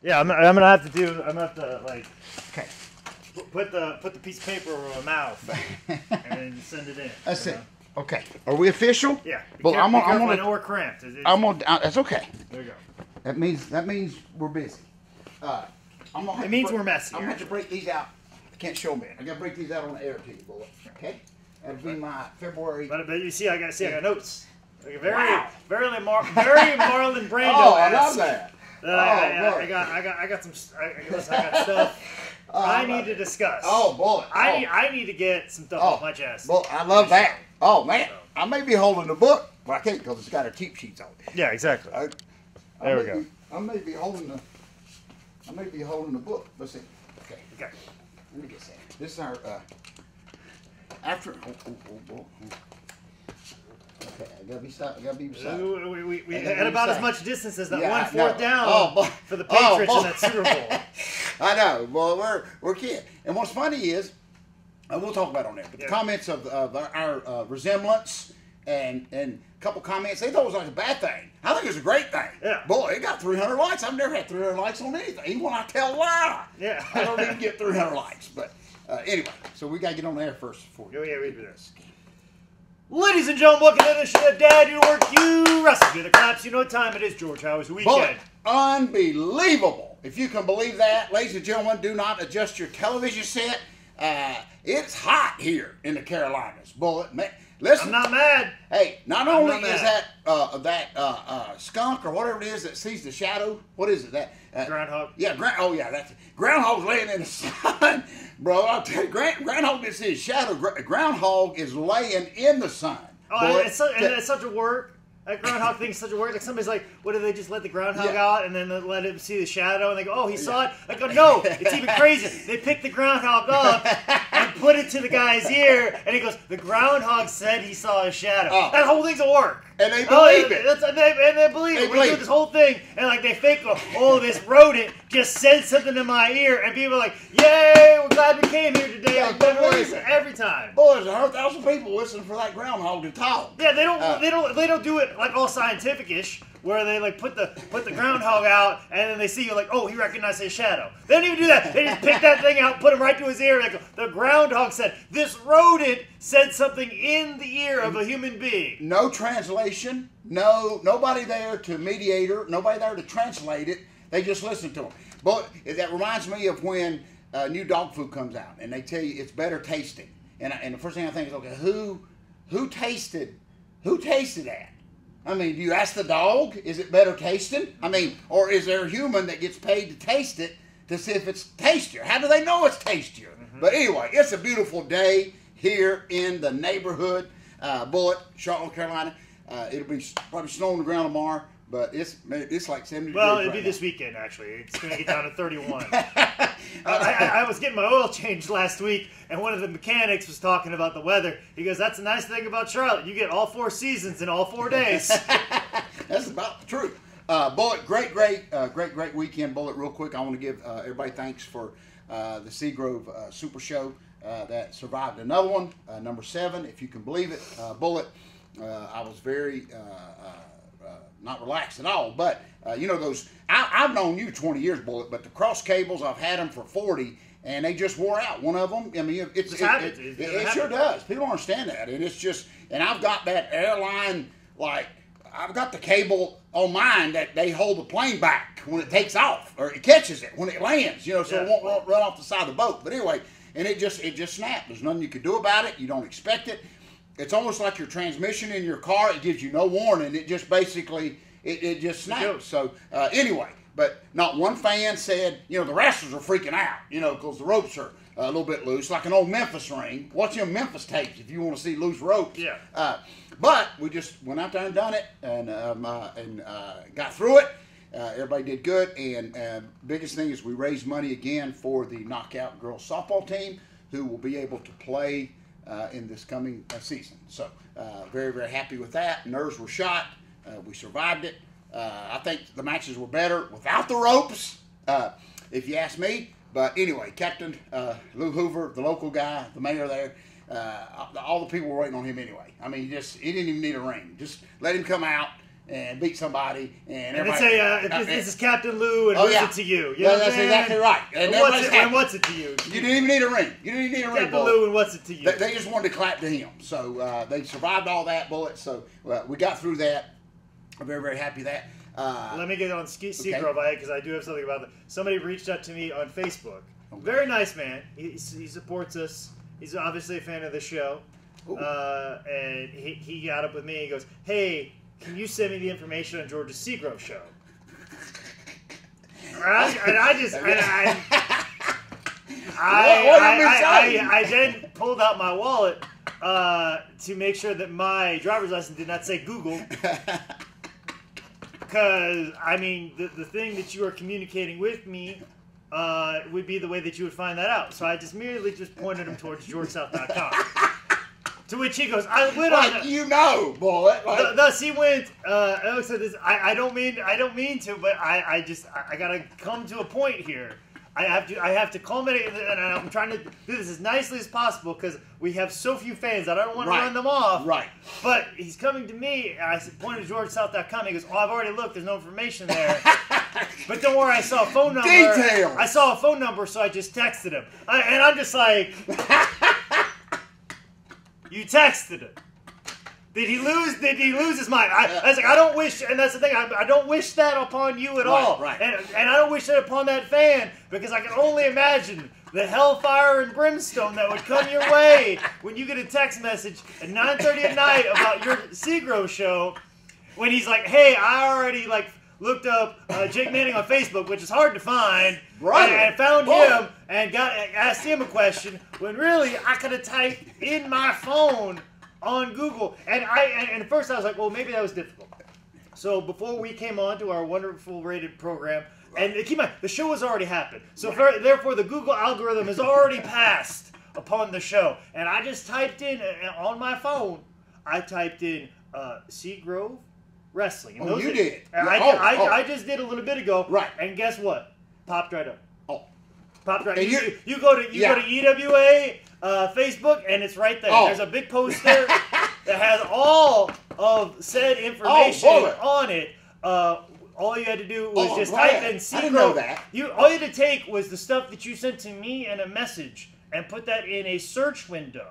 Yeah, I'm gonna have to do. I'm gonna have to like. Okay. Put the piece of paper over my mouth and then send it in. That's it. Okay. Are we official? Yeah. Well, I'm gonna. I know we're cramped. That's okay. There you go. That means we're busy. It means we're messy. I'm gonna have to break these out. I can't show them. I gotta break these out on the air to you, boy. Okay. That'll be my February. But you see, I got notes. Like a very Marlon Brando. Oh, I love that. I got some. I got stuff. I need to discuss. Oh boy! I need to get some stuff off my chest. Well, I love that. Oh man, I may be holding the book, but I can't because it's got our cheat sheets on it. Yeah, exactly. There we go. I may be holding the book. Let's see. Okay. Okay. Let me get that. This is our after. Okay, I gotta be beside. We had about as much distance as that 1/4 down for the Patriots in that Super Bowl. I know. Well, we're kidding. And what's funny is, we'll talk about it on there. But the comments of our resemblance and a couple comments, they thought it was like a bad thing. I think it was a great thing. Yeah. Boy, it got 300 likes. I've never had 300 likes on anything. Even when I tell a lie. Yeah. I don't even get 300 likes. But anyway, so we got to get on there first before. Oh, yeah, we do this. Ladies and gentlemen, welcome to the show. Dad, you work, you wrestle. Do the claps. You know what time it is, George. How was the weekend? Boy, unbelievable. If you can believe that, ladies and gentlemen, do not adjust your television set. It's hot here in the Carolinas. Boy, man, listen. I'm not mad. Hey, not only is that skunk or whatever it is that sees the shadow. What is it? That groundhog. Yeah, that's groundhog's laying in the sun, bro. I'll tell you, groundhog didn't see his shadow. Groundhog is laying in the sun. Oh, boy, it's such a work. That groundhog thing is such a work. Like somebody's like, what do they just let the groundhog out and then let him see the shadow and they go, oh, he saw it? I go, no, it's even crazier. They pick the groundhog up and put it to the guy's ear and he goes, the groundhog said he saw a shadow. Oh. That whole thing's a work. And they believe it. And they believe it. We do this whole thing and like they fake, oh, this rodent just said something in my ear and people are like, yay, we're glad we came here today. Every time. Boy, there's 100,000 people listening for that groundhog to talk. Yeah, they don't do it like all scientific-ish, where they like put the groundhog out and then they see you like, oh, he recognized his shadow. They don't even do that. They just pick that thing out, put it right to his ear. Like the groundhog said, this rodent said something in the ear of a human being. No translation. Nobody there to mediate her. Nobody there to translate it. They just listen to him. But that reminds me of when new dog food comes out and they tell you it's better tasting. And the first thing I think is, okay, who tasted that? I mean, do you ask the dog, is it better tasting? I mean, or is there a human that gets paid to taste it to see if it's tastier? How do they know it's tastier? Mm-hmm. But anyway, it's a beautiful day here in the neighborhood, Bullitt, Charlotte, North Carolina. It'll be probably snow on the ground tomorrow, but it's like 70 degrees. Well, it'll be this weekend, actually. It's going to get down to 31. I was getting my oil changed last week, and one of the mechanics was talking about the weather. He goes, that's the nice thing about Charlotte. You get all 4 seasons in all 4 days. That's about the truth. Bullitt, great weekend, Bullitt. Real quick, I want to give everybody thanks for the Seagrove Super Show that survived another one, number 7, if you can believe it. Bullitt, I was very... not relaxed at all, but you know those. I've known you 20 years, Bullitt, but the cross cables I've had them for 40, and they just wore out. One of them, I mean, it sure does. People don't understand that, and it's just. And I've got that airline, like I've got the cable on mine that they hold the plane back when it takes off, or it catches it when it lands. You know, so it won't run off the side of the boat. But anyway, and it just snapped. There's nothing you can do about it. You don't expect it. It's almost like your transmission in your car. It gives you no warning. It just basically, it just snaps. So anyway, but not one fan said, you know, the wrestlers are freaking out, you know, because the ropes are a little bit loose, like an old Memphis ring. Watch them Memphis tapes if you want to see loose ropes. Yeah. But we just went out there and done it and got through it. Everybody did good. And biggest thing is we raised money again for the Knockout Girls Softball team, who will be able to play in this coming season. So very, very happy with that. Nerves were shot. We survived it. I think the matches were better without the ropes, if you ask me. But anyway, Captain Lou Hoover, the local guy, the mayor there, all the people were waiting on him anyway. I mean, he didn't even need a ring. Just let him come out and beat somebody, and they everybody, say, this is Captain Lou, and oh, what's yeah. it to you? Yeah, that's exactly right. And what's it to you? You didn't even need a ring. You didn't even need a ring, Captain Lou, and what's it to you? They just wanted to clap to him. So they survived all that, Bullet. So we got through that. I'm very, very happy with that. Let me get on Seagrove because I do have something about that. Somebody reached out to me on Facebook. Okay. Very nice man. He supports us. He's obviously a fan of the show. And he got up with me. He goes, "Hey, can you send me the information on George's Seagrove show?" Right? And I then pulled out my wallet to make sure that my driver's license did not say Google. Because, I mean, the thing that you are communicating with me would be the way that you would find that out. So I just merely pointed him towards GeorgeSouth.com. To which he goes, I went on. You know, Bullet. Thus he went. I said this. I don't mean to, but I gotta come to a point here. I have to culminate, and I'm trying to do this as nicely as possible because we have so few fans that I don't want to run them off. Right. But he's coming to me, and I pointed to GeorgeSouth.com. He goes, "Oh, I've already looked. There's no information there." But don't worry, I saw a phone number. Details. I saw a phone number, so I just texted him, and I'm just like. You texted him. Did he lose his mind? I was like, I don't wish, and that's the thing. I don't wish that upon you at all. Right. And I don't wish that upon that fan because I can only imagine the hellfire and brimstone that would come your way when you get a text message at 9:30 at night about your Seagrove show. When he's like, "Hey, I already looked up Jake Manning on Facebook, which is hard to find, and found him and asked him a question when really I could have typed in my phone on Google." And at first I was like, well, maybe that was difficult. So before we came on to our wonderful rated program, and keep in mind, the show has already happened. So therefore the Google algorithm has already passed upon the show. And I just typed in, on my phone, I typed in Seagrove Wrestling. And you did? I just did a little bit ago. Right. And guess what? Popped right up. Oh. Popped right. You go to EWA Facebook, and it's right there. There's a big poster that has all of said information on it. All you had to do was just type in Seagrove. I didn't know that. All you had to take was the stuff that you sent to me in a message and put that in a search window.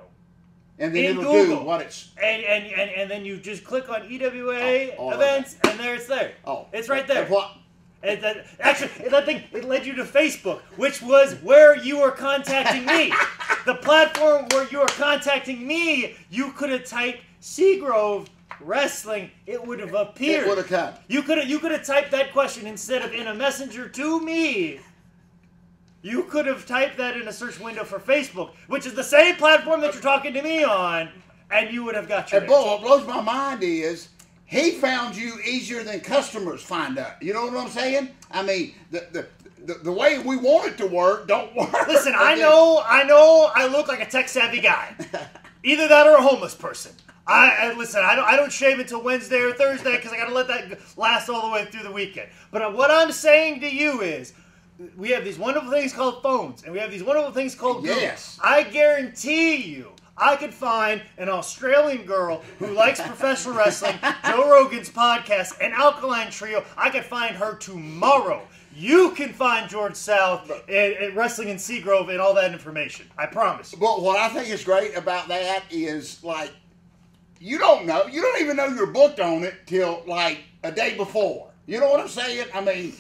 And then it'll Google. do what it's... And then you just click on EWA events, and there it's there. It's right there. Actually, that thing, it led you to Facebook, which was where you were contacting me. The platform where you were contacting me, you could have typed Seagrove Wrestling. It would have appeared. It would have come. You could have typed that question instead of in a messenger to me. You could have typed that in a search window for Facebook, which is the same platform that you're talking to me on, and you would have got your answer. What blows my mind is he found you easier than customers find out. You know what I'm saying? I mean, the way we want it to work don't work. Listen, I know I look like a tech-savvy guy. Either that or a homeless person. Listen, I don't shave until Wednesday or Thursday because I got to let that last all the way through the weekend. But what I'm saying to you is, we have these wonderful things called phones, and we have these wonderful things called Google. Yes. I guarantee you, I could find an Australian girl who likes professional wrestling, Joe Rogan's podcast, and Alkaline Trio. I could find her tomorrow. You can find George South at Wrestling in Seagrove and all that information. I promise. But what I think is great about that is, you don't even know you're booked on it till, a day before. You know what I'm saying? I mean...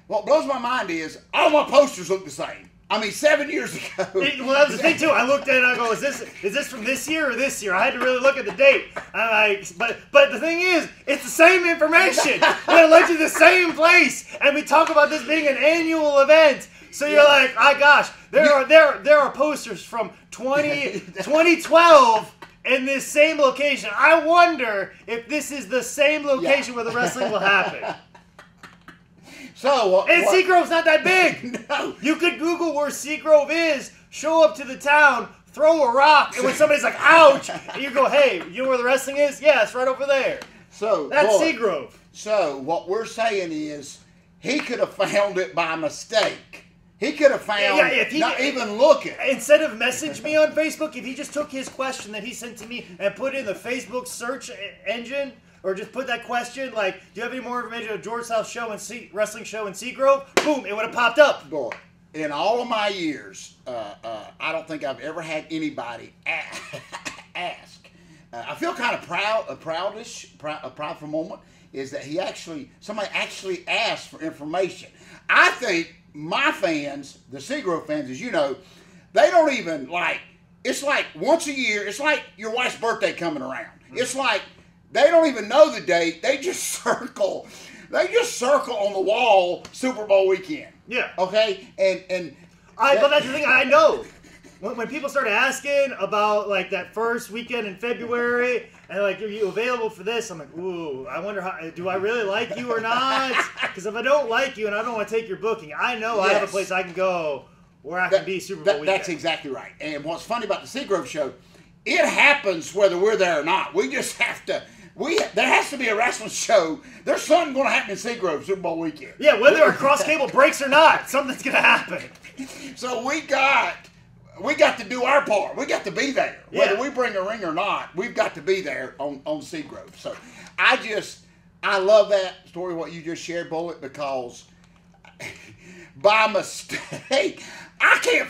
What blows my mind is all my posters look the same. I mean, 7 years ago. Well, that was the thing too. I looked at it and I go, is this from this year or this year? I had to really look at the date. But the thing is, it's the same information. It led you to the same place, and we talk about this being an annual event. So you're like, gosh, there are posters from 2012. In this same location. I wonder if this is the same location where the wrestling will happen. And Seagrove's not that big. No. You could Google where Seagrove is, show up to the town, throw a rock, and when somebody's like, ouch, and you go, hey, you know where the wrestling is? Yeah, it's right over there. That's Seagrove. So what we're saying is he could have found it by mistake. He could have found not even looking. Instead of message me on Facebook, if he just took his question that he sent to me and put it in the Facebook search engine, or just put that question like, do you have any more information on George South show and wrestling show in Seagrove? Boom, it would have popped up. Boy, in all of my years, I don't think I've ever had anybody ask. I feel kind of proud for a moment, is that somebody actually asked for information. I think my fans, the Seagrove fans, as you know, they don't even it's like once a year, it's like your wife's birthday coming around. It's like they don't even know the date. They just circle on the wall Super Bowl weekend. Yeah. Okay? But that's the thing, I know. When people start asking about like that first weekend in February and like, are you available for this? I'm like, ooh, I wonder do I really like you or not? Because if I don't like you and I don't want to take your booking, I know I have a place I can go where I can be Super Bowl weekend. That's exactly right. And what's funny about the Seagrove show, it happens whether we're there or not. We just have to. There has to be a wrestling show. There's something going to happen in Seagrove Super Bowl weekend. Yeah, whether our cross cable breaks or not, something's going to happen. So we got to do our part. We got to be there. Whether we bring a ring or not, we've got to be there on Seagrove. So I love that story, what you just shared, Bullet, because by mistake, I can't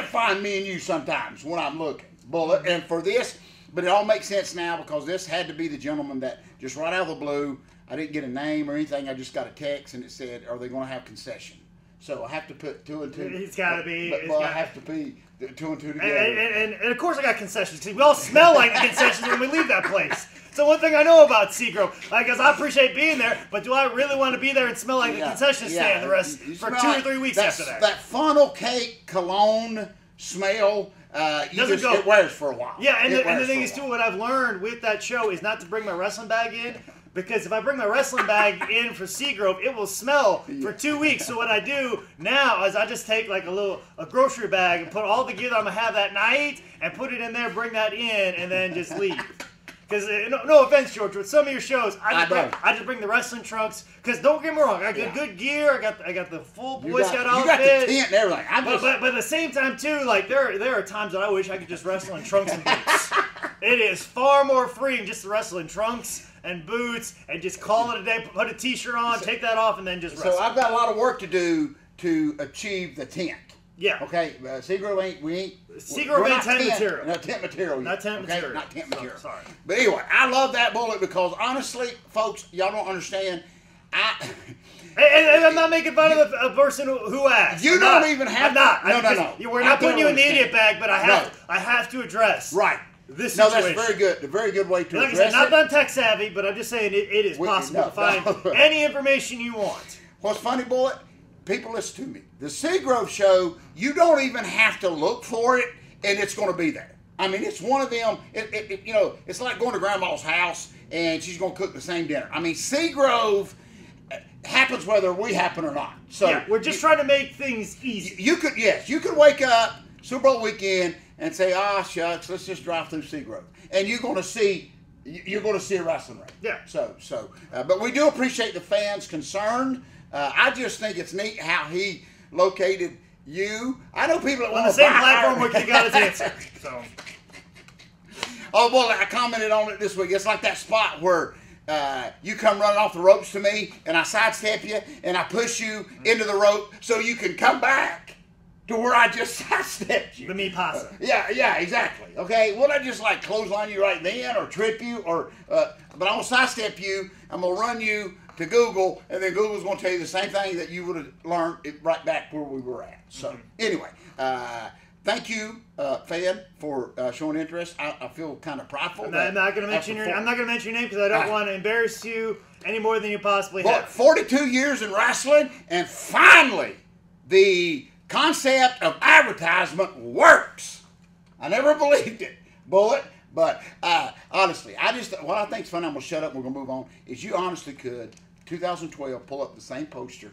find me and you sometimes when I'm looking, Bullet. And for this, but it all makes sense now because this had to be the gentleman that just right out of the blue, I didn't get a name or anything. I just got a text and it said, are they going to have concession? So I have to put 2 and 2. It's got to be. But I have to be 2 and 2 together. And of course I got concessions because we all smell like the concessions when we leave that place. So one thing I know about Seagrove, because I appreciate being there, but do I really want to be there and smell like the concession stand the rest for 2 or 3 weeks after that? That funnel cake cologne smell, it wears for a while. Yeah, and the thing is too, what I've learned with that show is not to bring my wrestling bag in. Because if I bring my wrestling bag in for Seagrove, it will smell for 2 weeks. So what I do now is I just take like a grocery bag and put all the gear that I'm going to have that night and put it in there, bring that in, and then just leave. Because no offense, George, with some of your shows, I just bring the wrestling trunks. Because don't get me wrong, I got good gear. I got the full Boy Scout outfit. You got the tent and everything. But at the same time too, like there are times that I wish I could just wrestle in trunks and boots. It is far more freeing just to wrestle in trunks and boots and just call it a day. Put a t-shirt on, take that off, and then just wrestle. So I've got a lot of work to do to achieve the tent. Yeah. Okay. Seagrove ain't tent material. No tent material. Not tent material. Not tent material. Sorry. But anyway, I love that Bullet because honestly, folks, y'all don't understand. And I'm not making fun of the person who asked. You don't even have. I'm not. No. We're not putting you in the idiot bag, but I have to address. Right. This situation. No, that's very good. A very good way to like address I said, not it. that I'm tech savvy, but I'm just saying it is possible to find any information you want. What's funny, Bullet? People listen to me. The Seagrove show, you don't even have to look for it, and it's going to be there. I mean, it's one of them. It's like going to Grandma's house, and she's going to cook the same dinner. I mean, Seagrove happens whether we happen or not. So yeah, we're just trying to make things easy. You could wake up Super Bowl weekend and say, shucks, let's just drive through Seagrove, and you're going to see a wrestling ring. Yeah. But we do appreciate the fans' concern. I just think it's neat how he located you. I know people that on the same platform where you got his answer. So. Oh well, I commented on it this week. It's like that spot where you come running off the ropes to me, and I sidestep you, and I push you into the rope so you can come back to where I just sidestepped you. The me pasa. Yeah, exactly. Okay, would I just like clothesline you right then, or trip you, or? But I'm gonna sidestep you. I'm gonna run you to Google, and then Google's going to tell you the same thing that you would have learned right back where we were at. So, anyway, thank you, fan, for showing interest. I feel kind of prideful. I'm not going to mention your name because I don't want to embarrass you any more than you possibly have. 42 years in wrestling, and finally, the concept of advertisement works. I never believed it, Bullet. But honestly, what I think is funny, I'm going to shut up and we're going to move on, is you honestly could, 2012, pull up the same poster.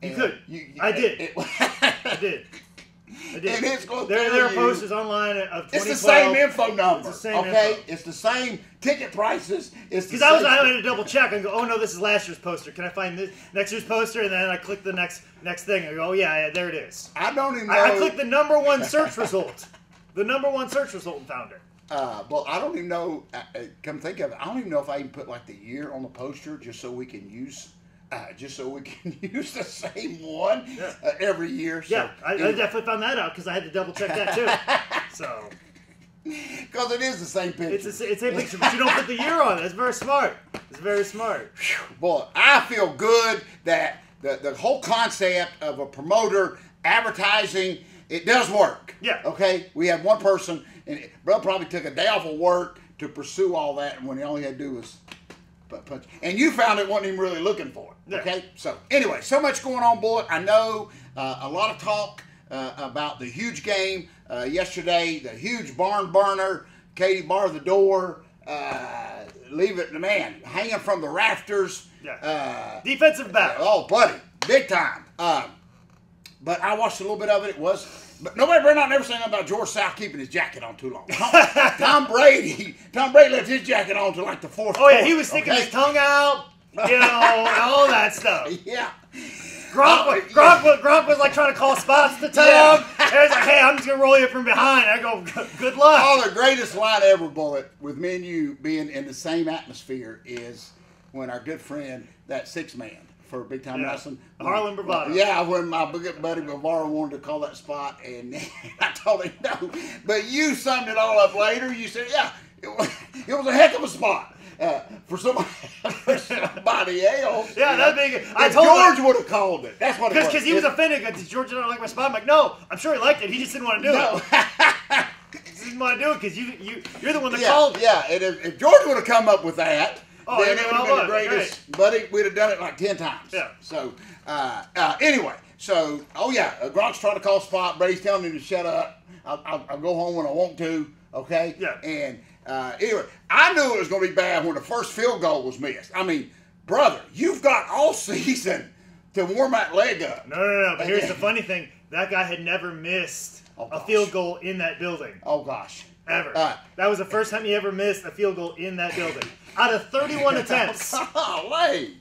You could. I did. I did. And it's going to there are posters online of 2012. It's the same info number. It's the same info. It's the same ticket prices. Because I had to double check and go, oh no, this is last year's poster. Can I find this next year's poster? And then I click the next thing and go, oh yeah, there it is. I don't even know. I clicked the #1 search result. The #1 search result and found it. Well, I don't even know. Come think of it, I don't even know if I even put like the year on the poster just so we can use. Use the same one every year. So, yeah, I definitely found that out because I had to double check that too. So, because it is the same picture. It's the same picture, but you don't put the year on it. That's very smart. It's very smart. Boy, I feel good that the whole concept of a promoter advertising, it does work. Yeah. Okay? We had one person, and bro probably took a day off of work to pursue all that, and when he only had to do was punch. And you found it, wasn't even really looking for it. Okay? Yeah. So, anyway, so much going on, Bullet. I know a lot of talk about the huge game yesterday, the huge barn burner. Katie barred the door. Leave it, man, hanging from the rafters. Yeah. Defensive battle. Oh, buddy, big time. But I watched a little bit of it. But nobody better not never say nothing about George South keeping his jacket on too long. Tom Brady left his jacket on till like the fourth. Oh yeah, he was sticking his tongue out. You know, all that stuff. Yeah. Gronk was like trying to call spots to Tom. Yeah. And he's like, hey, I'm just going to roll you from behind. I go, good luck. Oh, the greatest line ever, Bullet, with me and you being in the same atmosphere is when our good friend, that six man for Big Time Wrestling. Harlan Burbot. Yeah, when my good buddy Bavaro wanted to call that spot, and I told him no. But you summed it all up later. You said, yeah, it was a heck of a spot. For somebody else. Yeah, that'd be good. George would have called it. That's what it was. Because he was offended. Did George not like my spot? I'm like, no, I'm sure he liked it. He just didn't want to do it. He just didn't want to do it because you're the one that called it. Yeah, and if George would have come up with that, then it would have been the greatest. Right. Buddy, we'd have done it like 10 times. Yeah. So, anyway. So, Gronk's trying to call spot. Brady's telling him to shut up. I'll go home when I want to. Okay? Yeah. And anyway, I knew it was going to be bad when the first field goal was missed. I mean, brother, you've got all season to warm that leg up. No. But here's the funny thing. That guy had never missed a field goal in that building. Oh, gosh. Ever. That was the first time he ever missed a field goal in that building. Out of 31 attempts. Golly.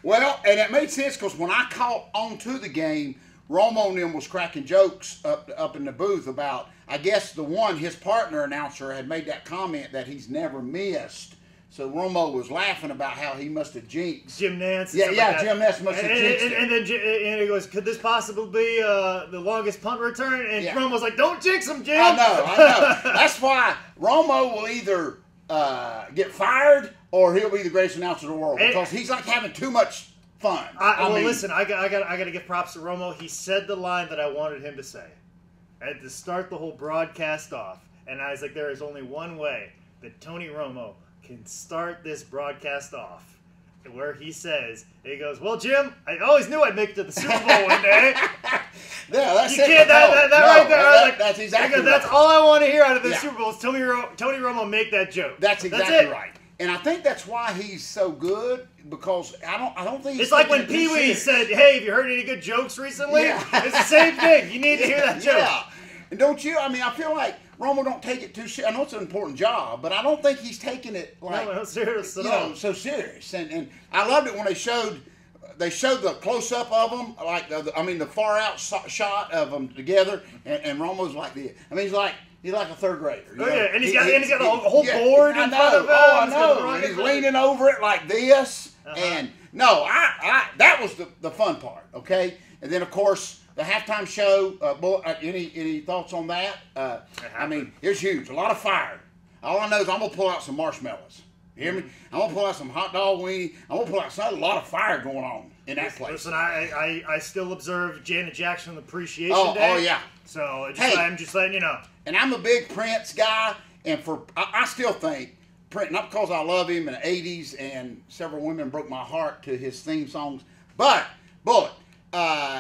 Well, and it made sense because when I caught on to the game, Romo and them was cracking jokes up in the booth about, I guess his partner announcer had made that comment that he's never missed. So Romo was laughing about how he must have jinxed. Jim Nance. Jim Nance must have jinxed it. And then he goes, could this possibly be the longest punt return? And Romo's like, don't jinx him, Jim. I know. That's why Romo will either get fired or he'll be the greatest announcer in the world because he's like having too much fun. Listen, I got to give props to Romo. He said the line that I wanted him to say. I had to start the whole broadcast off, and I was like, there is only one way that Tony Romo can start this broadcast off, where he says, he goes, well, Jim, I always knew I'd make it to the Super Bowl one day. Yeah, that's you can't, that right there. That's exactly That's all I want to hear out of the Super Bowl is Tony Romo make that joke. That's exactly right. And I think that's why he's so good, because I don't think it's like when Pee Wee said, hey, have you heard any good jokes recently? Yeah. It's the same thing. You need to hear that joke. Yeah. And don't you? I mean, I feel like Romo don't take it too serious. I know it's an important job, but I don't think he's taking it like serious at all. So serious. And I loved it when they showed the close up of them, like the far out shot of them together, and Romo's like this. I mean, he's like a third grader. Oh yeah, and he's got a whole board in front of him. Oh, I know. And he's leaning over it like this. And no, that was the fun part. Okay, and then of course the halftime show. Any thoughts on that? I mean, it was huge. A lot of fire. All I know is I'm gonna pull out some marshmallows. You hear me? I'm gonna pull out some hot dog weenie. I'm gonna pull out a lot of fire going on in that place. Listen, I still observe Janet Jackson Appreciation Day. Oh yeah. So I'm just letting you know. And I'm a big Prince guy, and I still think Prince, not because I love him in the '80s, and several women broke my heart to his theme songs, but Bullet,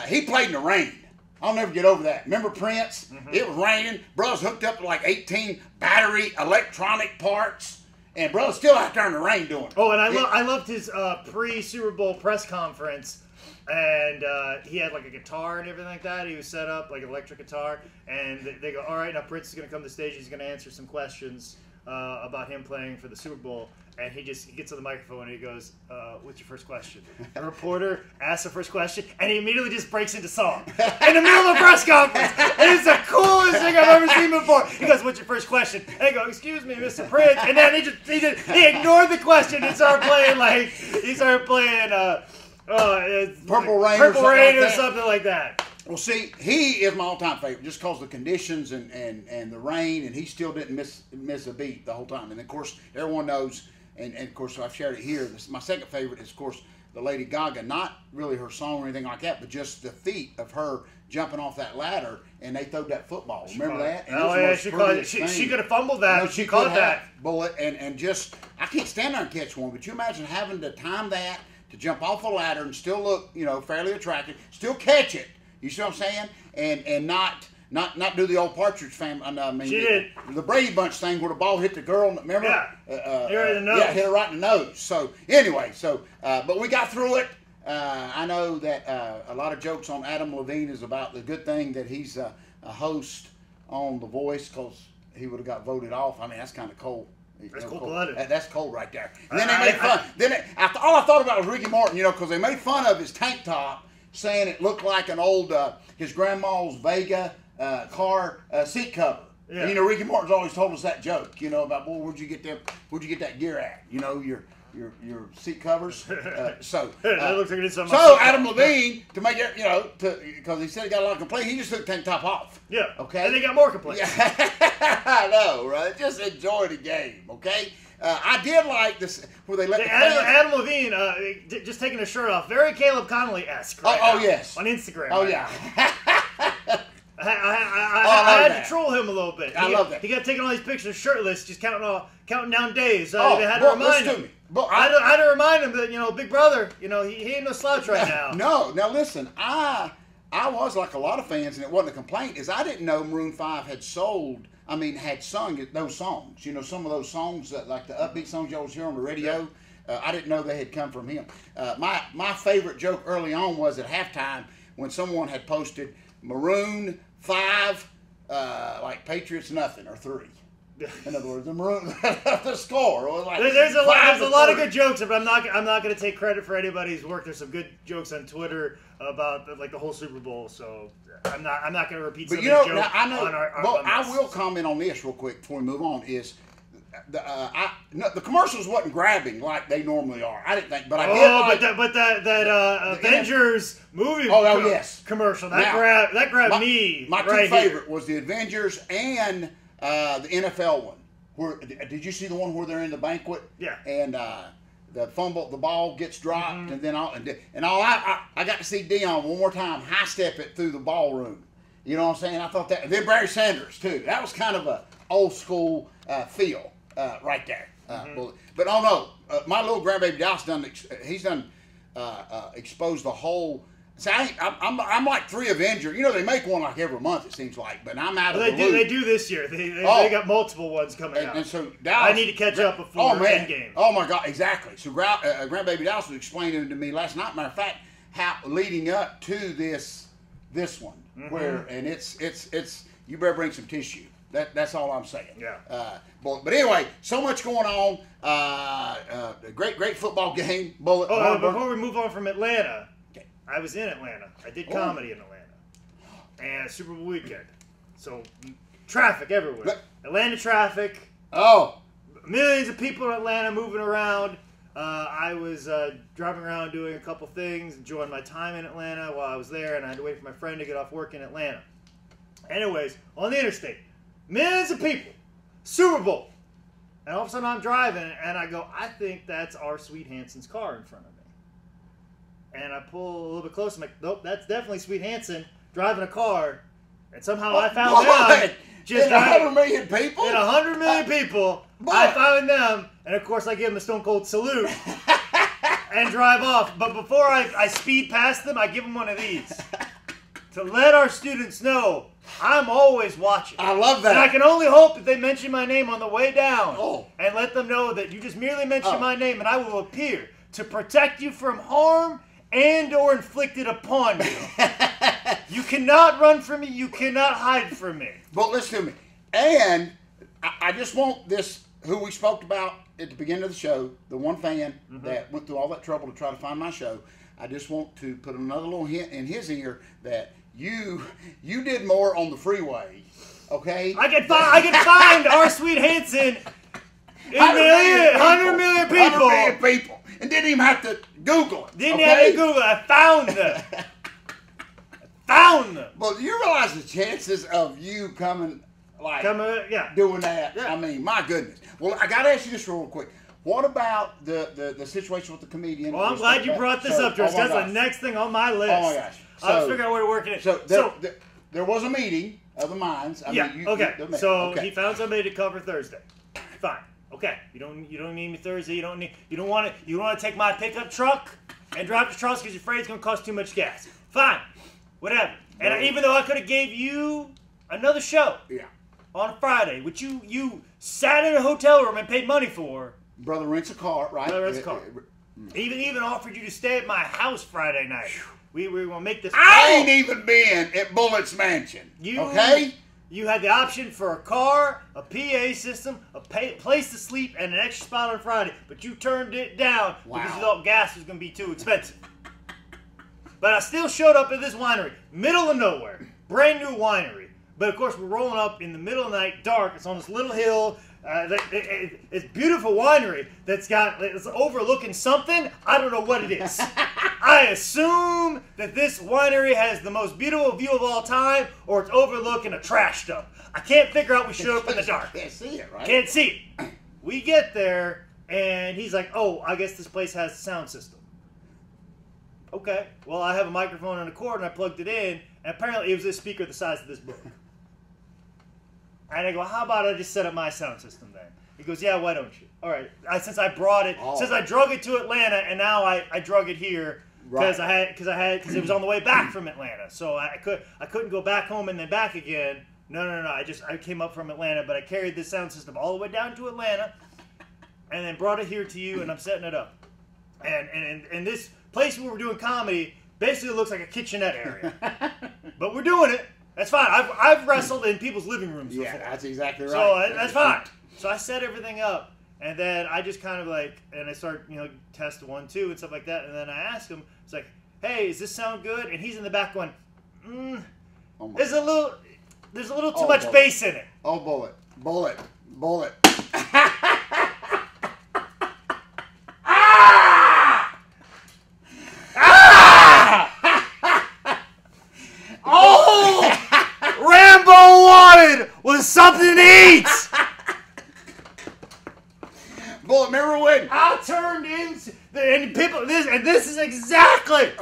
he played in the rain. I'll never get over that. Remember Prince? Mm-hmm. It was raining. Brothers hooked up to like 18 battery electronic parts, and brothers still out there in the rain doing it. Oh, and I loved his pre-Super Bowl press conference. And he had like a guitar and everything like that. He was set up like an electric guitar. And they go, all right, now Prince is going to come to the stage. He's going to answer some questions about him playing for the Super Bowl. And he gets on the microphone and he goes, "What's your first question?" The reporter asks the first question, and he immediately just breaks into song in the middle of a press conference. And it's the coolest thing I've ever seen before. He goes, "What's your first question?" And I go, "Excuse me, Mr. Prince." And then he ignored the question and started playing Purple Rain or something like that. Well, see, he is my all-time favorite just because of the conditions and the rain, and he still didn't miss a beat the whole time. And, of course, everyone knows, and of course, I've shared it here. My second favorite is, of course, the Lady Gaga. Not really her song or anything like that, but just the feat of her jumping off that ladder, and they throwed that football. Remember that? And oh, yeah, she caught it. She could have fumbled that, but she caught that. Bullet, and just, I can't stand there and catch one, but you imagine having to time that, to jump off a ladder and still look, fairly attractive, still catch it. You see what I'm saying? And not do the old Partridge Family. I mean, she did the Brady Bunch thing where the ball hit the girl. Remember? Yeah. Hit her in the nose. Yeah, hit her right in the nose. So anyway, but we got through it. I know that a lot of jokes on Adam Levine is about the good thing that he's a host on The Voice because he would have got voted off. I mean, that's kind of cold. That's cold-blooded. That's cold right there. And then they made fun. All I thought about was Ricky Martin, because they made fun of his tank top, saying it looked like an old his grandma's Vega car seat cover. Yeah. And, Ricky Martin's always told us that joke, about, boy, where'd you get that gear at? Your seat covers. That looks like it's something. So Adam Levine, to make it, because he said he got a lot of complaints, he just took the tank top off. Yeah. Okay. And they got more complaints. Yeah. I know, right? Just enjoy the game, okay? I did like this where they let Adam Levine just taking his shirt off, very Caleb Connolly-esque. Right yes. On Instagram. Oh yeah. I had to troll him a little bit. I love that. He got taking all these pictures shirtless, just counting down days. They had to remind him. I had to remind him that Big Brother, he ain't no slouch right now. No, now listen, I was like a lot of fans, and it wasn't a complaint, is I didn't know Maroon 5 had sung those songs. Some of those songs, like the upbeat songs you always hear on the radio. I didn't know they had come from him. My favorite joke early on was at halftime when someone had posted Maroon 5, like Patriots nothing or 3. In other words, the score was like there's a lot of good jokes, but I'm not going to take credit for anybody's work. There's some good jokes on Twitter about the whole Super Bowl, so I'm not going to repeat some of these jokes. Now, I know. On I will comment on this real quick before we move on. Is the commercials wasn't grabbing like they normally are. I didn't think, but I did. But that Avengers movie commercial that grabbed me. My two favorite was the Avengers and the NFL one. Did you see the one where they're in the banquet? Yeah. And the ball gets dropped, and then I got to see Dion one more time high step it through the ballroom. You know what I'm saying? I thought that. And then Barry Sanders too. That was kind of a old school feel right there. But my little grandbaby Dallas he's exposed the whole. See, I'm like 3 Avengers. They make one like every month, it seems like. But I'm out of the loop. They do this year. They got multiple ones coming out. And so Dallas, I need to catch up before Endgame. Oh my God, exactly. So grandbaby Dallas was explaining to me last night. Matter of fact, how leading up to this one, where it's you better bring some tissue. That's all I'm saying. Yeah. But anyway, so much going on. A great football game. Before we move on from Atlanta. I was in Atlanta. I did comedy in Atlanta. And Super Bowl weekend. So, traffic everywhere. Atlanta traffic. Millions of people in Atlanta moving around. I was driving around doing a couple things, enjoying my time in Atlanta while I was there, and I had to wait for my friend to get off work in Atlanta. Anyways, on the interstate, millions of people. Super Bowl. And all of a sudden I'm driving, and I go, I think that's our Sweet Hanson's car in front of me. And I pull a little bit closer. I'm like, nope, that's definitely Sweet Hanson driving a car. And somehow I found them. Just in 100 million people? In 100 million people, I found them. And of course, I give them a stone cold salute and drive off. But before I speed past them, I give them one of these to let our students know I'm always watching. I love that. And I can only hope that they mention my name on the way down and let them know that you just merely mention my name and I will appear to protect you from harm and or inflicted upon you. You cannot run from me. You cannot hide from me. But listen to me. And I just want this, who we spoke about at the beginning of the show, the one fan that went through all that trouble to try to find my show, I just want to put another little hint in his ear that you did more on the freeway, okay? I can find our sweet Hanson 100 million people. 100 million people. And didn't even have to Google it. Didn't have to Google it. I found them. Well, you realize the chances of you coming, doing that? Yeah. I mean, my goodness. Well, I got to ask you this real quick. What about the situation with the comedian? Well, I'm glad you brought this up, George. That's the next thing on my list. Oh, my gosh. I was figuring out where to work it. So there was a meeting of the minds. He found somebody to cover Thursday. Fine. Okay. You don't need me Thursday. You don't want to take my pickup truck and drive to Charleston because you're afraid it's going to cost too much gas. Fine. Whatever. And even though I could have gave you another show on a Friday, which you sat in a hotel room and paid money for. Brother rents a car, right? Brother rents a car. Even offered you to stay at my house Friday night. We were going to make this. I ain't even been at Bullett's Mansion. Okay? You had the option for a car, a PA system, a place to sleep, and an extra spot on Friday, but you turned it down because you thought gas was going to be too expensive. But I still showed up at this winery, middle of nowhere, brand new winery. But of course, we're rolling up in the middle of the night, dark. It's on this little hill. It's beautiful winery it's overlooking something. I don't know what it is. I assume that this winery has the most beautiful view of all time, or it's overlooking a trash dump. I can't figure out. We showed up in the dark. Can't see it, right? Can't see it. We get there, and he's like, "Oh, I guess this place has a sound system." Okay. Well, I have a microphone and a cord, and I plugged it in, and apparently it was a speaker the size of this book. And I go, how about I just set up my sound system then? He goes, yeah, why don't you? All right. Since I brought it, since I drug it to Atlanta, and now I drug it here because because it was on the way back from Atlanta, so I couldn't go back home and then back again. No. I came up from Atlanta, but I carried this sound system all the way down to Atlanta, and then brought it here to you, and I'm setting it up. And this place where we're doing comedy basically looks like a kitchenette area, but we're doing it. That's fine. I've wrestled in people's living rooms before. Yeah, that's exactly right. So that's fine. So I set everything up, and then I just kind of and I start, test 1, 2, and stuff like that. And then I ask him, it's like, hey, does this sound good? And he's in the back going, there's a little too much bass in it. Oh, bullet. Was something to eat. Bullet, remember when I turned into this is exactly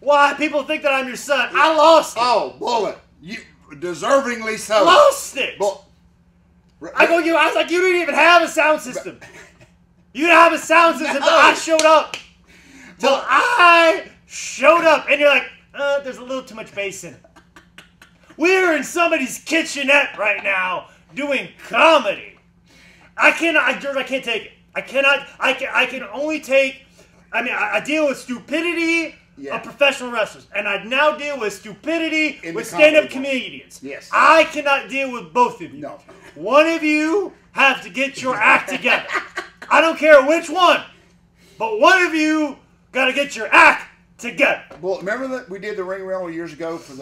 why people think that I'm your son. I lost it. Oh, Bullet, you deservingly so. Lost it. I was like, you didn't even have a sound system. You didn't have a sound system until I showed up. And you're like, there's a little too much bass in it. We're in somebody's kitchenette right now doing comedy. George, I can't take it. I can only take, I deal with stupidity of professional wrestlers, and I now deal with stupidity with stand-up comedians. Yes. I cannot deal with both of you. No. One of you have to get your act together. I don't care which one, but one of you got to get your act together. Well, remember that we did the ring rental years ago for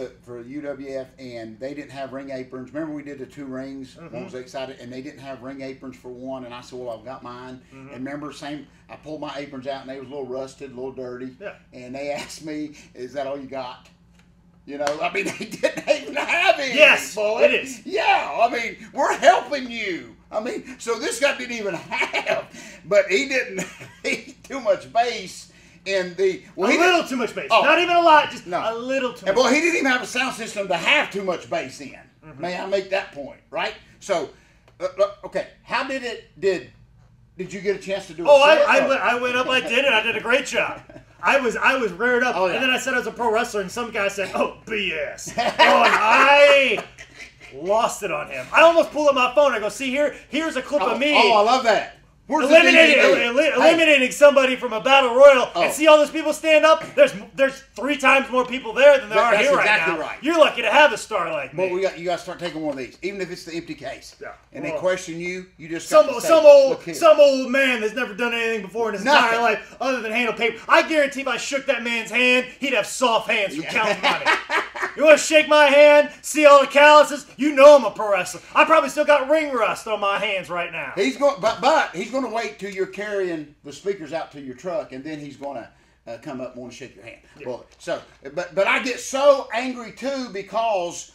UWF, and they didn't have ring aprons. Remember we did the 2 rings. One was excited, and they didn't have ring aprons for one. And I said, well, I've got mine. And remember, I pulled my aprons out, and they was a little rusted, a little dirty. Yeah. And they asked me, "Is that all you got?" They didn't even have it. Yes, Bullet. it is. Yeah, we're helping you. So this guy didn't even have, but he didn't eat too much bass. Little too much bass. Not even a lot, just a little too much. Well, he didn't even have a sound system to have too much bass in. May I make that point, right? So, okay, how did you get a chance to do it? I went up, I did it, I did a great job. I was reared up, and then I said I was a pro wrestler, and some guy said, oh, BS. And I lost it on him. I almost pulled up my phone. I go, see, here's a clip of me. Oh, I love that. Where's the DVD? Eliminating somebody from a battle royal and see all those people stand up. There's 3 times more people there than there are here exactly right now. You're lucky to have a star like me. But you got to start taking one of these, even if it's the empty case. Yeah. And they question you. You just some old man that's never done anything before in his entire life other than handle paper. I guarantee if I shook that man's hand, he'd have soft hands from counting money. You want to shake my hand, see all the calluses? You know I'm a pro wrestler. I probably still got ring rust on my hands right now. He's going, but he's going to wait till you're carrying the speakers out to your truck, and then he's going to come up and want to shake your hand. Yeah. Well, but I get so angry too because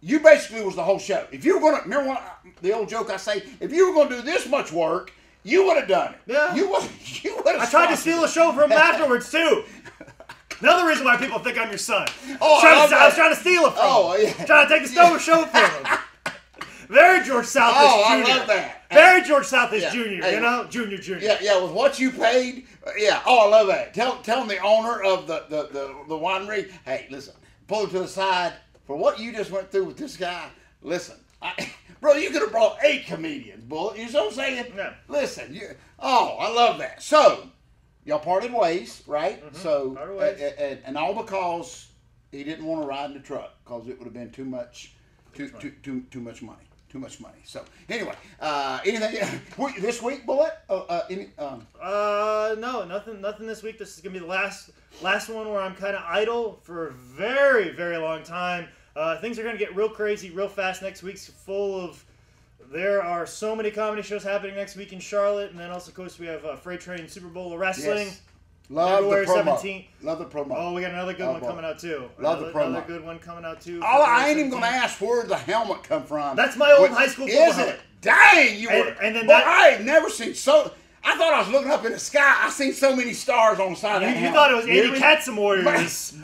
you basically was the whole show. If you were going to remember the old joke I say, if you were going to do this much work, you would have done it. Yeah. You would have. I tried to steal a show from him afterwards too. Another reason why people think I'm your son. I was trying to steal it from him. Yeah. Trying to take the show from him. Very George South is Jr. I love that. Very George South is Jr., you know? Junior. Yeah, with what you paid. Yeah, I love that. Tell the owner of the winery, hey, listen, pull him to the side. For what you just went through with this guy, listen, bro, you could have brought 8 comedians, Bullet. You know what I'm saying? Yeah. Listen, I love that. So, y'all parted ways, right? Mm-hmm. So, parted ways. And all because he didn't want to ride in the truck because it would have been too much money. Too much money. So anyway, anything this week, Bullet? No, nothing this week. This is gonna be the last one where I'm kind of idle for a very, very long time. Things are gonna get real crazy, real fast. Next week's full of. There are so many comedy shows happening next week in Charlotte, and then also, of course, we have Freight Train Super Bowl of Wrestling. Yes. Love February the promo. 17th. Love the promo. Oh, we got another good one coming out too. Love the promo. Another good one coming out too. I ain't even gonna ask where the helmet come from. That's my old high school football helmet. Dang, you were. And then I ain't never seen so. I thought I was looking up in the sky. I seen so many stars on the side of that helmet. You thought it was Andy Katzenmoyer's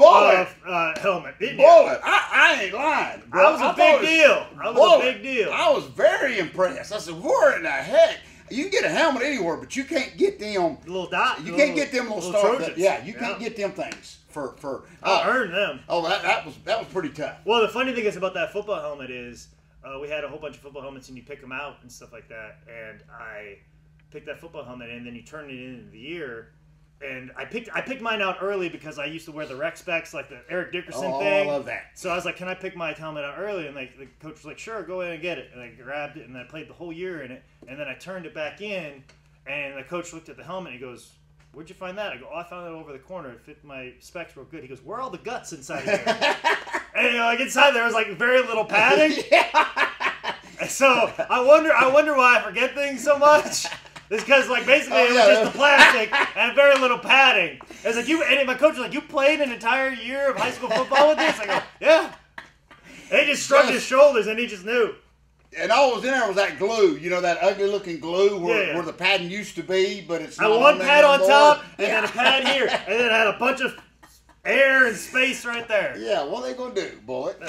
helmet, didn't you? Bullet, I ain't lying, bro. That was a big deal. That was a big deal. I was very impressed. I said, where in the heck? You can get a helmet anywhere, but you can't get them. The little dot. You can't get them little stars. Trojans. You can't get them things for. I earned them. Oh, that was pretty tough. Well, the funny thing is about that football helmet is we had a whole bunch of football helmets and you pick them out and stuff like that. And I picked that football helmet and then you turn it into the year. And I picked mine out early because I used to wear the rec specs, like the Eric Dickerson thing. I love that. So I was like, can I pick my helmet out early? And the coach was like, sure, go in and get it. And I grabbed it and I played the whole year in it. And then I turned it back in and the coach looked at the helmet and he goes, where'd you find that? I go, I found it over the corner. It fit my specs real good. He goes, where are all the guts inside of here? And like inside there was like very little padding. And so I wonder why I forget things so much. It's because, like, basically it was just the plastic and very little padding. It's like and my coach was like, you played an entire year of high school football with this? I go, yeah. And he just shrugged his shoulders and he just knew. And all was in there was that glue, you know, that ugly looking glue where the padding used to be, but it's not. One pad on top and then a pad here. And then it had a bunch of air and space right there. Yeah, what are they going to do, Bullet?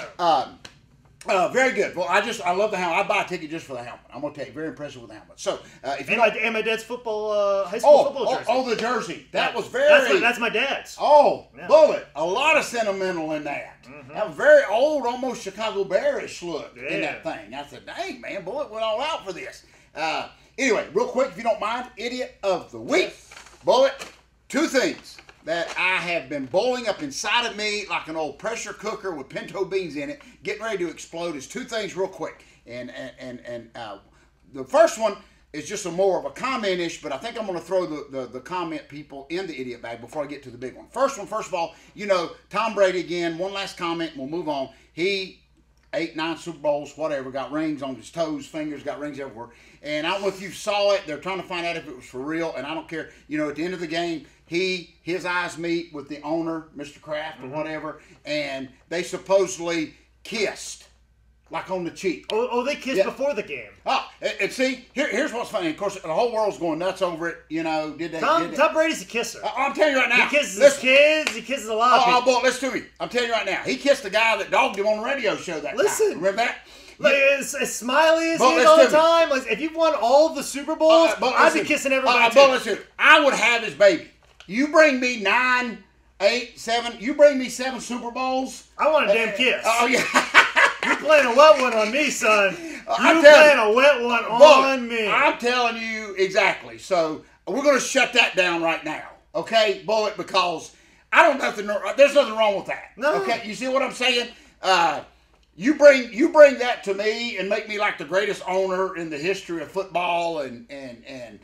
Very good. Well, I love the helmet. I buy a ticket just for the helmet. I'm gonna tell you, very impressive with the helmet. So, if you my dad's football, high school football jersey. Oh, the jersey. That was very. That's my dad's. Oh, yeah. Bullet. A lot of sentimental in that. Mm-hmm. That was very old, almost Chicago Bearish look in that thing. I said, dang man, Bullet went all out for this. Anyway, real quick, if you don't mind, idiot of the week, Bullet. 2 things that I have been boiling up inside of me like an old pressure cooker with pinto beans in it, getting ready to explode, is 2 things real quick. And the first one is just more of a comment-ish, but I think I'm going to throw the comment people in the idiot bag before I get to the big one. First of all, you know, Tom Brady again, one last comment, and we'll move on. He 8, 9 Super Bowls, whatever, got rings on his toes, fingers, got rings everywhere. And I don't know if you saw it. They're trying to find out if it was for real, and I don't care. You know, at the end of the game, his eyes meet with the owner, Mr. Kraft or whatever, and they supposedly kissed, like on the cheek. Oh, they kissed before the game. Oh, and see, here's what's funny. Of course, the whole world's going nuts over it. You know, Tom Brady's a kisser. I'm telling you right now. He kisses his kids. He kisses a lot of people. Boy, listen to me. I'm telling you right now. He kissed the guy that dogged him on the radio show that time. Remember that? Like, as smiley as he is all the time. Like, if you've won all the Super Bowls, I'd be kissing everybody too. Listen, I would have his baby. You bring me 9, 8, 7. You bring me 7 Super Bowls. I want a damn kiss. Oh yeah. You're playing a wet one on me, son. You playing a wet one on me. I'm telling you exactly. So we're going to shut that down right now. Okay, Bullet, because there's nothing wrong with that. No. Okay, you see what I'm saying? You bring that to me and make me like the greatest owner in the history of football, and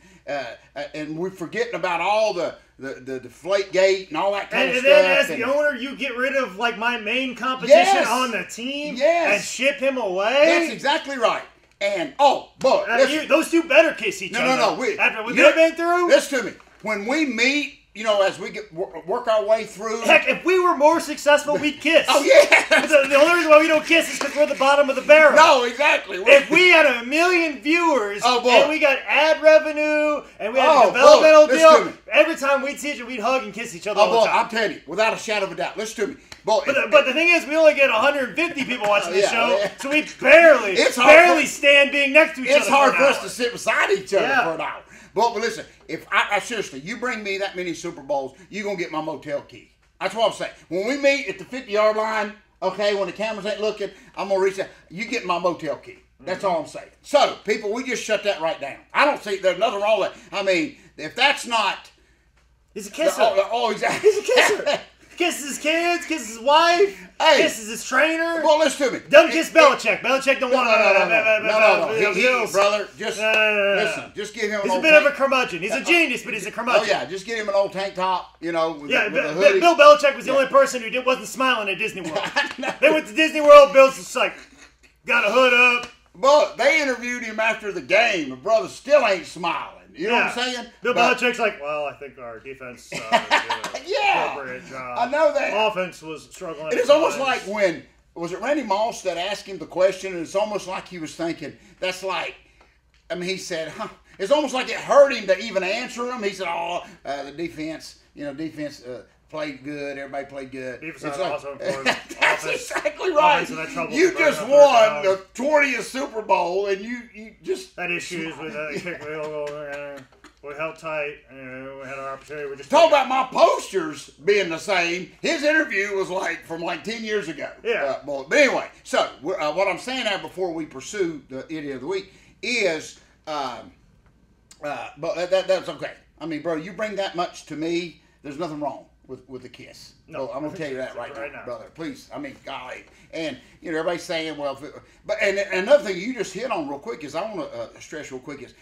we're forgetting about all the deflate gate and all that kind of stuff. And then as the owner, you get rid of like my main competition on the team and ship him away. That's exactly right. And those two better kiss each other. No. After what they've been through. Listen to me. When we meet, as we work our way through. Heck, if we were more successful, we'd kiss. Oh, yeah. The only reason why we don't kiss is because we're at the bottom of the barrel. No, exactly. If we had 1 million viewers and we got ad revenue and we had a developmental deal, every time we'd see each other, we'd hug and kiss each other all the time. I'm telling you, without a shadow of a doubt. Listen to me. But the thing is, we only get 150 people watching the show, so we barely stand being next to each other. It's hard for us to sit beside each other for an hour. But listen, if I seriously, you bring me that many Super Bowls, you're going to get my motel key. That's what I'm saying. When we meet at the 50-yard line, okay, when the cameras ain't looking, I'm going to reach out. You get my motel key. That's all I'm saying. So, people, we just shut that right down. I don't see, there's nothing wrong with that. I mean, if that's not... He's a kisser. Exactly. He's a kisser. Kisses his kids, kisses his wife, kisses his trainer. Well, listen to me. Doesn't kiss Belichick. Belichick don't want No. Brother, just listen. Just give him an He's a bit of a curmajan. He's a genius, but he's a curmudgeon. Oh, yeah. Just give him an old tank top, with a hoodie. Bill Belichick was the only person who wasn't smiling at Disney World. They went to Disney World, Bill's just like, got a hood up. But they interviewed him after the game. The brother still ain't smiling. You know what I'm saying? Bill Belichick's like, well, I think our defense did an appropriate job. I know that. Offense was struggling. It's almost like was it Randy Moss that asked him the question, and it's almost like he was thinking, he said, it's almost like it hurt him to even answer him. He said, the defense, played good. Everybody played good. Defense also important. That's exactly right. You just won the 20th Super Bowl, and you just had issues with that kick field goal. We held tight, and we had our opportunity. We just talk about my posters being the same. His interview was from 10 years ago. Yeah. But anyway, so what I'm saying now before we pursue the idiot of the week is, but that's okay. I mean, bro, you bring that much to me, there's nothing wrong with the kiss. No, I'm gonna tell you that right now, brother. Please, I mean, golly, and everybody's saying, well, and another thing you just hit on real quick is I want to stress real quick is.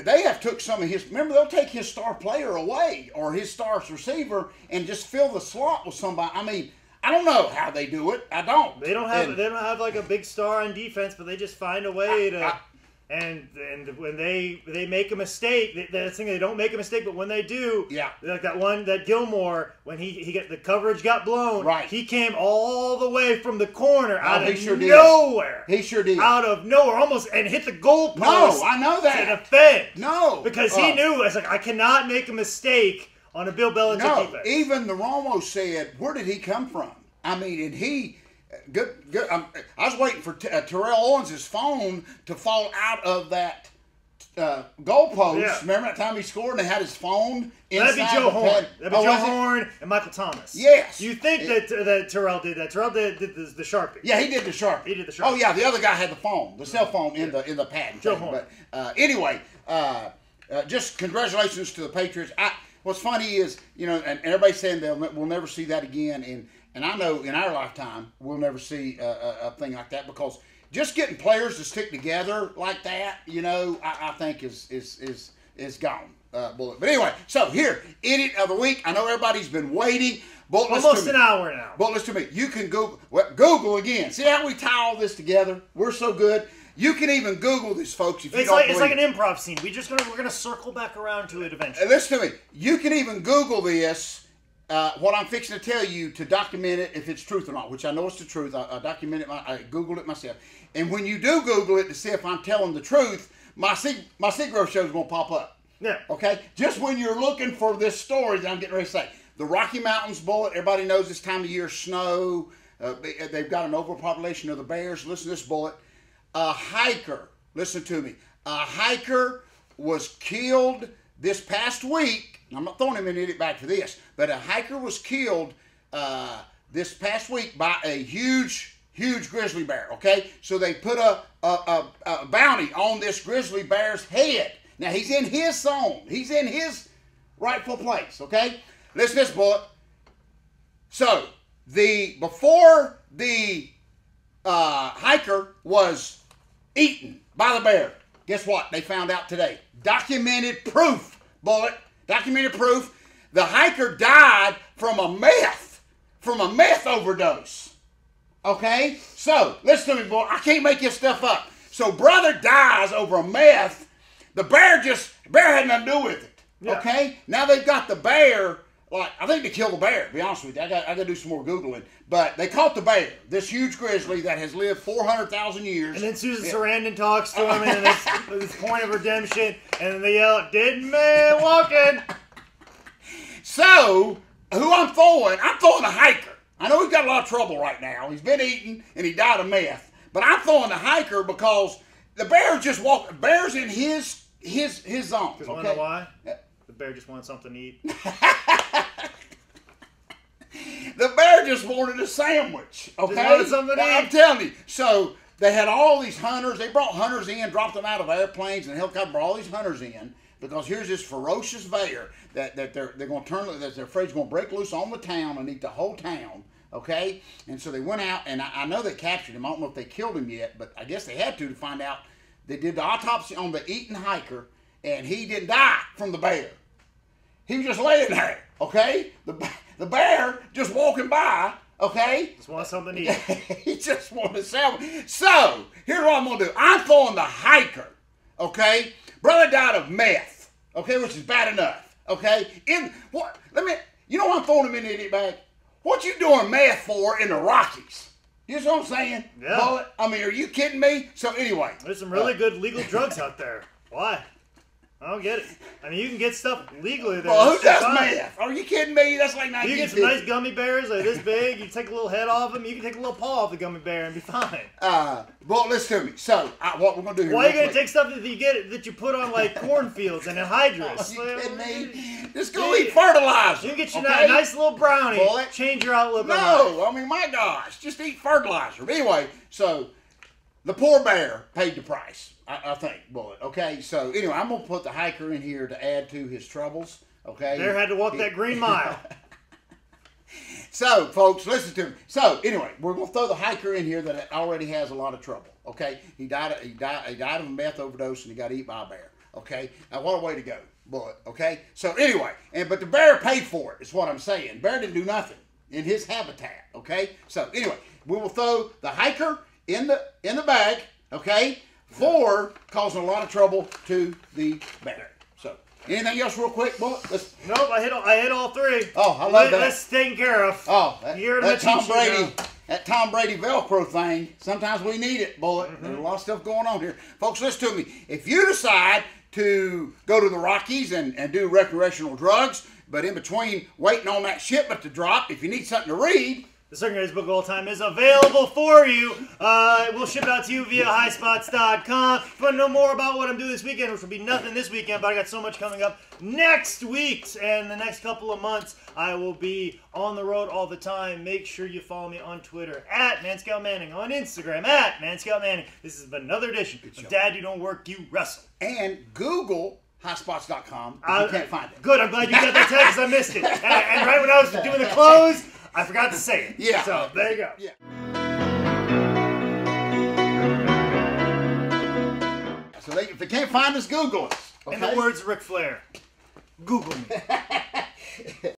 They have took some of his. Remember, they'll take his star player away or his star receiver and just fill the slot with somebody. I mean, I don't know how they do it. I don't. They don't have like a big star on defense, but they just find a way to. And when they make a mistake, they don't make a mistake, but when they do, like that Gilmore, when he got the coverage got blown, he came all the way from the corner out of nowhere. He sure did. Out of nowhere, almost, and hit the goalpost. No, I know that. To defend. No. Because he knew, it's like, I cannot make a mistake on a Bill Belichick defense. Even the Romo said, where did he come from? I mean, and he... Good. I was waiting for Terrell Owens' phone to fall out of that goalpost. Yeah. Remember that time he scored and they had his phone inside? That'd be Joe Horn. That'd be Joe Horn and Michael Thomas. Yes. You think that Terrell did that? Terrell did the Sharpie. Yeah, he did the Sharpie. Oh yeah, the other guy had the phone, the cell phone in the pad. Joe Horn. But anyway, just congratulations to the Patriots. What's funny is and everybody's saying we'll never see that again. And I know in our lifetime we'll never see a thing like that because just getting players to stick together like that, I think is gone. Bullet. But anyway, so here, idiot of the week. I know everybody's been waiting. Almost an hour now. But listen to me. You can Google again. See how we tie all this together? We're so good. You can even Google this, folks. If you don't believe it's like an improv scene. We're gonna circle back around to it eventually. Listen to me. You can even Google this. What I'm fixing to tell you to document it if it's truth or not, which I know it's the truth. I documented it. I Googled it myself. And when you do Google it to see if I'm telling the truth, my Seagrove show is going to pop up. Yeah. Okay? Just when you're looking for this story that I'm getting ready to say. The Rocky Mountains, Bullet, everybody knows this time of year, snow. They've got an overpopulation of the bears. Listen to this, Bullet. A hiker, listen to me. A hiker was killed this past week. I'm not throwing him an idiot back for this, but a hiker was killed this past week by a huge huge grizzly bear. Okay, so they put a bounty on this grizzly bear's head. Now he's in his zone. He's in his rightful place. Okay, listen to this, Bullet. So before the hiker was eaten by the bear, guess what? They found out today. Documented proof, Bullet. Documented proof. The hiker died from a meth overdose. Okay? So, listen to me, boy. I can't make this stuff up. So, brother dies over a meth. The bear had nothing to do with it. Yeah. Okay? Now they've got the bear. Like, I think they killed the bear, to be honest with you. I got to do some more Googling. But they caught the bear, this huge grizzly that has lived 400,000 years. And then Susan Sarandon talks to him, and this point of redemption, and then they yell, "Dead man walking." So, who I'm throwing the hiker. I know he's got a lot of trouble right now. He's been eating, and he died of meth. But I'm throwing the hiker because the bear just walked. Bear's in his zone. Because want to know why? The bear just wanted something to eat. The bear just wanted a sandwich. Okay, just wanted something to eat. I'm telling you. So they had all these hunters. They brought hunters in, dropped them out of airplanes and helicopters. Brought all these hunters in because here's this ferocious bear that they're going to turn. That they're afraid is going to break loose on the town and eat the whole town. Okay, and so they went out, and I know they captured him. I don't know if they killed him yet, but I guess they had to find out. They did the autopsy on the eaten hiker, and he didn't die from the bear. He was just laying there, okay? The bear just walking by, okay? Just want something to eat. He just wanted a sandwich. So, here's what I'm going to do. I'm throwing the hiker, okay? Brother died of meth, okay, which is bad enough, okay? You know what I'm throwing him in the idiot bag? What you doing meth for in the Rockies? You know what I'm saying? Yeah. Bullet? I mean, are you kidding me? So, anyway. There's some really good legal drugs out there. Why? I don't get it. I mean, you can get stuff legally there. Well, who does meth? Are you kidding me? That's like 1950. You get some nice gummy bears like this big. You take a little head off them. You can take a little paw off the gummy bear and be fine. Well, listen to me. So, what we're going to do here. Why are you going to take stuff that you put on like cornfields and anhydrous? Are you kidding me? Just go eat fertilizer. You can get you a nice little brownie. Bullet. Change your outlook on life. No, I mean, my gosh. Just eat fertilizer. But anyway, so the poor bear paid the price. I think, Bullet. Okay, so anyway, I'm going to put the hiker in here to add to his troubles. Okay, Bear had to walk that green mile. So, folks, listen to me. So, anyway, we're going to throw the hiker in here that already has a lot of trouble. Okay, he died of a meth overdose and he got eaten by a bear. Okay, now what a way to go, Bullet. Okay, so anyway, but the bear paid for it. Is what I'm saying. Bear didn't do nothing in his habitat. Okay, so anyway, we will throw the hiker in the bag. Okay. For causing a lot of trouble to the bear. So, anything else real quick, Bullet? Nope, I hit all three. Oh, I love that. That's taken care of. Oh, that Tom Brady Velcro thing, sometimes we need it, Bullet. Mm-hmm. There's a lot of stuff going on here. Folks, listen to me. If you decide to go to the Rockies and do recreational drugs, but in between waiting on that shipment to drop, if you need something to read, the Second Greatest Book of All Time is available for you. We'll ship it out to you via highspots.com. If you want to know more about what I'm doing this weekend, which will be nothing this weekend, but I got so much coming up next week and the next couple of months, I will be on the road all the time. Make sure you follow me on Twitter at ManScoutManning, on Instagram at ManScoutManning. This has been another edition of Dad, You Don't Work, You Wrestle. And Google highspots.com if you can't find it. Good, I'm glad you got that tag because I missed it. And right when I was doing the close, I forgot to say it. Yeah. So, there you go. Yeah. So if they can't find us, Google us. Okay? In the words of Ric Flair, Google me.